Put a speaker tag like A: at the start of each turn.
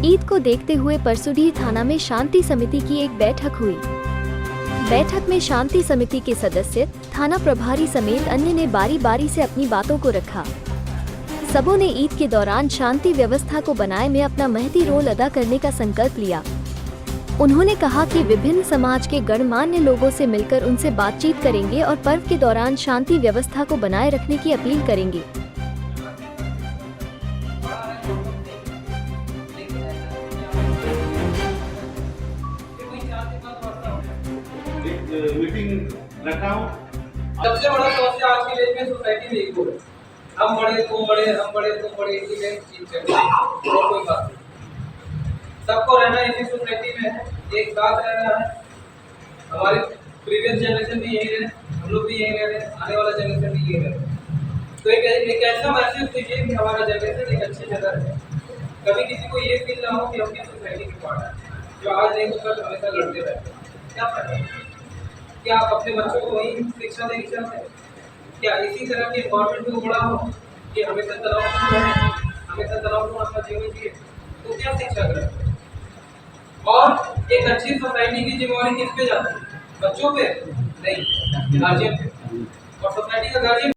A: ईद को देखते हुए परसुडीह थाना में शांति समिति की एक बैठक हुई। बैठक में शांति समिति के सदस्य, थाना प्रभारी समेत अन्य ने बारी बारी से अपनी बातों को रखा। सबों ने ईद के दौरान शांति व्यवस्था को बनाए में अपना महती रोल अदा करने का संकल्प लिया। उन्होंने कहा कि विभिन्न समाज के गणमान्य लोगों से मिलकर उनसे बातचीत करेंगे और पर्व के दौरान शांति व्यवस्था को बनाए रखने की अपील करेंगे।
B: मीटिंग रखा हूँ।
C: सबसे बड़ा समस्या आज की डेट में सोसाइटी में एक हो, हम बड़े तुम बड़े, हम बड़े तुम बड़े, इसी में चीज करते हैं और कोई बात नहीं। सबको रहना इसी सोसाइटी में है, एक साथ रहना है। हमारी प्रीवियस जनरेशन भी यही रहे, हम लोग भी यही रह रहे हैं, आने वाला जनरेशन भी यही रह रहे हैं। तो एक ऐसा महसूस कीजिए कि हमारा जनरेशन एक अच्छी जगह है। कभी किसी को ये फील ना हो कि हम किस सोसाइटी के पार्ट हैं, जो आज नहीं तो कल हमेशा लड़ते रहते हैं। क्या फायदा? क्या आप अपने बच्चों को वही शिक्षा देना चाहते हैं? क्या इसी तरह के गवर्नमेंट में बड़ा हो कि हमेशा तनावपूर्ण अपना जीवन जिए? तो क्या शिक्षा करें? और एक अच्छी सोसाइटी की जिम्मेवारी किस पे जाती है? बच्चों पे नहीं, गार्जियन पे। और सोसाइटी का गार्जियन